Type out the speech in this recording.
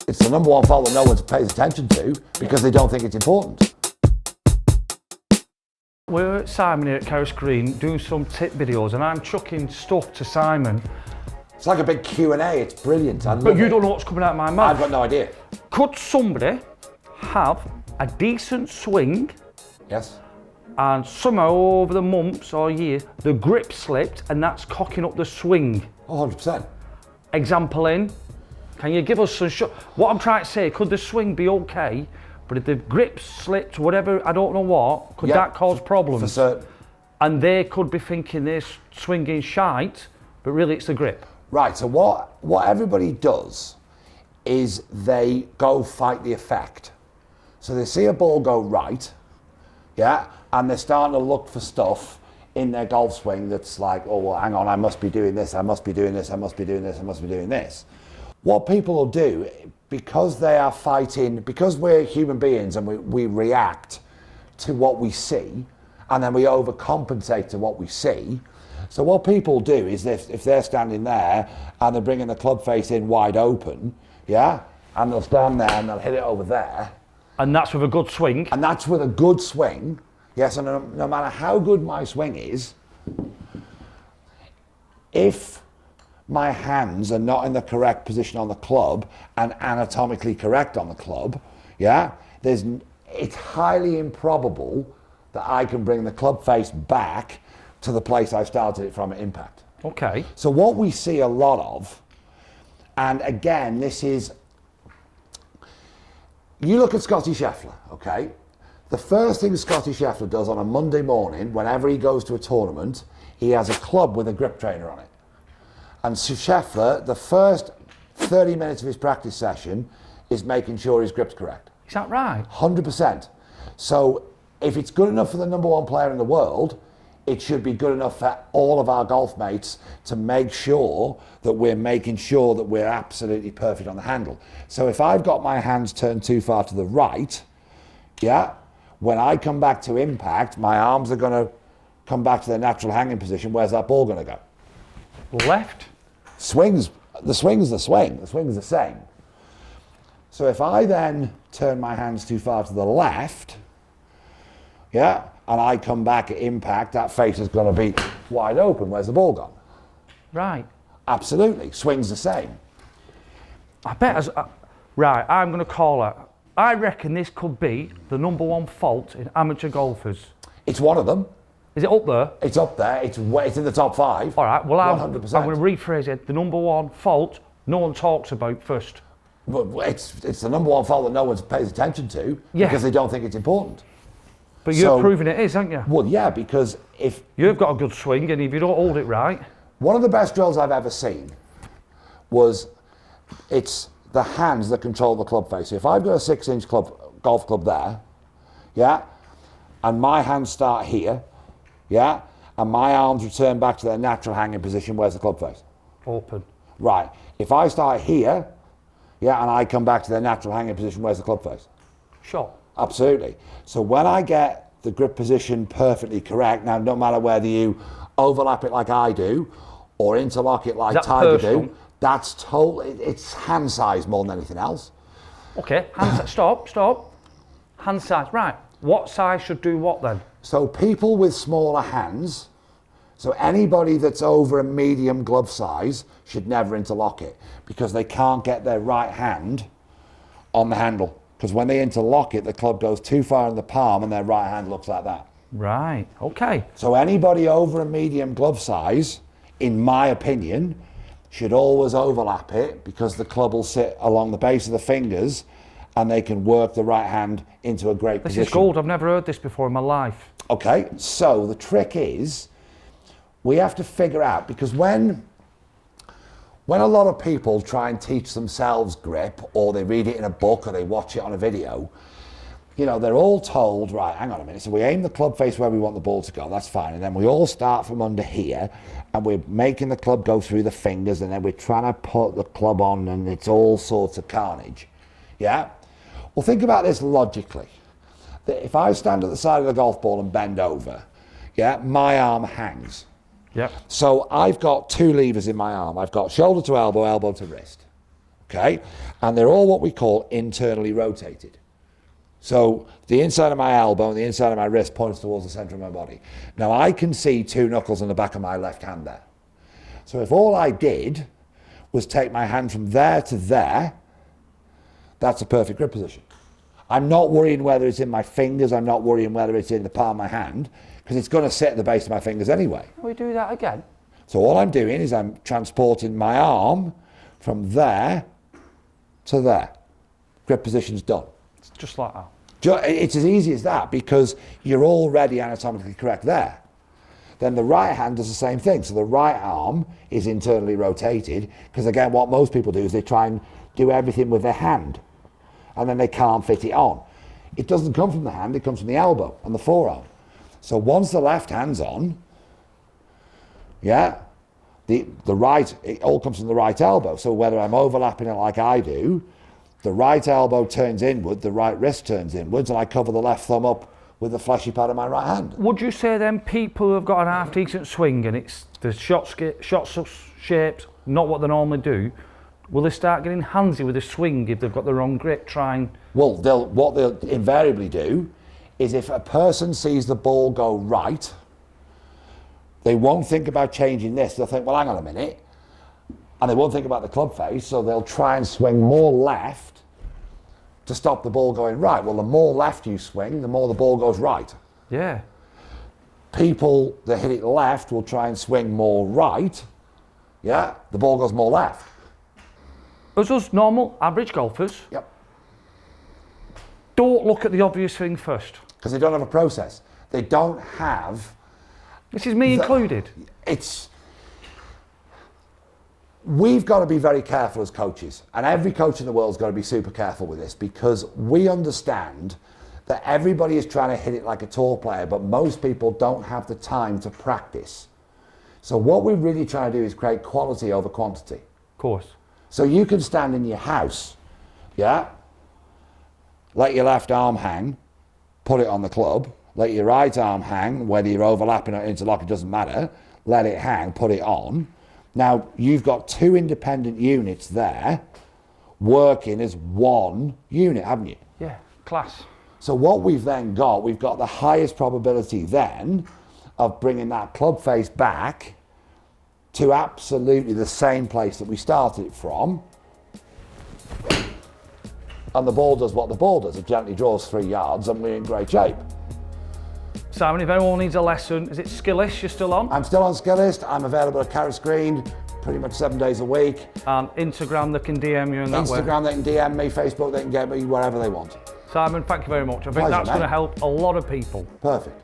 It's the number one fault that no one pays attention to because they don't think it's important. We're at Simon here at Carus Green doing some tip videos and I'm chucking stuff to Simon. It's like a big Q&A, it's brilliant. But you don't know what's coming out of my mouth. I've got no idea. Could somebody have a decent swing Yes. and somehow over the months or years the grip slipped and that's cocking up the swing? 100%. Example in, can you give us some what I'm trying to say, could the swing be okay, but if the grip slipped, whatever, I don't know what, could that cause problems? For certain. And they could be thinking they're swinging shite, but really it's the grip. Right, so what everybody does is they go fight the effect. So they see a ball go right, yeah, and they're starting to look for stuff in their golf swing that's like, oh, well, hang on, I must be doing this, I must be doing this, I must be doing this, I must be doing this. What people will do, because they are fighting, because we're human beings and we react to what we see, and then we overcompensate to what we see. So what people do is if they're standing there and they're bringing the club face in wide open, yeah, and they'll stand there and they'll hit it over there. And that's with a good swing. And that's with a good swing. Yes, and no matter how good my swing is, if my hands are not in the correct position on the club and anatomically correct on the club, yeah, it's highly improbable that I can bring the club face back to the place I started it from at impact. Okay. So what we see a lot of, and again, this is, you look at Scotty Scheffler, okay? The first thing Scotty Scheffler does on a Monday morning, whenever he goes to a tournament, he has a club with a grip trainer on it. And Scheffler, the first 30 minutes of his practice session is making sure his grip's correct. Is that right? 100%. So if it's good enough for the number one player in the world, it should be good enough for all of our golf mates to make sure that we're making sure that we're absolutely perfect on the handle. So if I've got my hands turned too far to the right, yeah, when I come back to impact, my arms are going to come back to their natural hanging position. Where's that ball going to go? Left. The swing's the same. So if I then turn my hands too far to the left, yeah, and I come back at impact, that face is going to be wide open. Where's the ball gone? Right. Absolutely. Swing's the same. I bet, right, I'm going to call it. I reckon this could be the number one fault in amateur golfers. It's one of them. Is it up there? It's up there. It's in the top 5. All right, well, 100%. I'm going to rephrase it. The number one fault no one talks about first. But it's the number one fault that no one pays attention to because they don't think it's important. But you're proving it is, aren't you? Well, yeah, because if... You've got a good swing, and if you don't hold it right... One of the best drills I've ever seen was, it's the hands that control the club face. So if I've got a 6-inch golf club there, yeah, and my hands start here, yeah, and my arms return back to their natural hanging position, where's the club face? Open. Right. If I start here, yeah, and I come back to their natural hanging position, where's the club face? Shot. Absolutely. So when I get the grip position perfectly correct, now no matter whether you overlap it like I do or interlock it like Tiger do, that's totally, it's hand size more than anything else. Okay, stop. Hand size, right. What size should do what then? So people with smaller hands, so anybody that's over a medium glove size should never interlock it because they can't get their right hand on the handle. Because when they interlock it, the club goes too far in the palm and their right hand looks like that. Right, okay. So anybody over a medium glove size, in my opinion, should always overlap it because the club will sit along the base of the fingers and they can work the right hand into a great position. This is gold. I've never heard this before in my life. Okay, so the trick is we have to figure out, because when a lot of people try and teach themselves grip, or they read it in a book or they watch it on a video, you know, they're all told, right, hang on a minute, so we aim the club face where we want the ball to go, that's fine, and then we all start from under here, and we're making the club go through the fingers, and then we're trying to put the club on, and it's all sorts of carnage, yeah? Well, think about this logically. That if I stand at the side of the golf ball and bend over, yeah, my arm hangs. Yep. So I've got 2 levers in my arm. I've got shoulder to elbow, elbow to wrist. okay? And they're all what we call internally rotated. So the inside of my elbow and the inside of my wrist points towards the center of my body. Now I can see 2 knuckles on the back of my left hand there. So if all I did was take my hand from there to there, that's a perfect grip position. I'm not worrying whether it's in my fingers, I'm not worrying whether it's in the palm of my hand, because it's going to sit at the base of my fingers anyway. We do that again. So all I'm doing is I'm transporting my arm from there to there. Grip position's done. It's just like that. It's as easy as that, because you're already anatomically correct there. Then the right hand does the same thing. So the right arm is internally rotated, because again, what most people do is they try and do everything with their hand, and then they can't fit it on. It doesn't come from the hand, it comes from the elbow and the forearm. So once the left hand's on, yeah, the right, it all comes from the right elbow. So whether I'm overlapping it like I do, the right elbow turns inward, the right wrist turns inwards, and I cover the left thumb up with the fleshy part of my right hand. Would you say then people who have got an half decent swing and it's the shot shapes, not what they normally do, will they start getting handsy with the swing if they've got the wrong grip? Well, what they'll invariably do is, if a person sees the ball go right, they won't think about changing this. They'll think, well, hang on a minute. And they won't think about the club face, so they'll try and swing more left to stop the ball going right. Well, the more left you swing, the more the ball goes right. Yeah. People that hit it left will try and swing more right. Yeah, the ball goes more left. As us normal, average golfers, Yep. don't look at the obvious thing first. Because they don't have a process. They don't have... This is me included. We've got to be very careful as coaches, and every coach in the world's got to be super careful with this, because we understand that everybody is trying to hit it like a tour player, but most people don't have the time to practice. So what we really try to do is create quality over quantity. Of course. So you can stand in your house, yeah, let your left arm hang, put it on the club, let your right arm hang, whether you're overlapping or interlocking, it doesn't matter, let it hang, put it on. Now, you've got 2 independent units there working as one unit, haven't you? Yeah, class. So what we've then got, we've got the highest probability then of bringing that club face back to absolutely the same place that we started it from. And the ball does what the ball does. It gently draws 3 yards and we're in great shape. Simon, if anyone needs a lesson, is it Skillist you're still on? I'm still on Skillist. I'm available at Carus Green pretty much 7 days a week. And Instagram, they can DM you in that way? Instagram, they can DM me. Facebook, they can get me wherever they want. Simon, thank you very much. I think Pleasure, that's mate. going to help a lot of people. Perfect.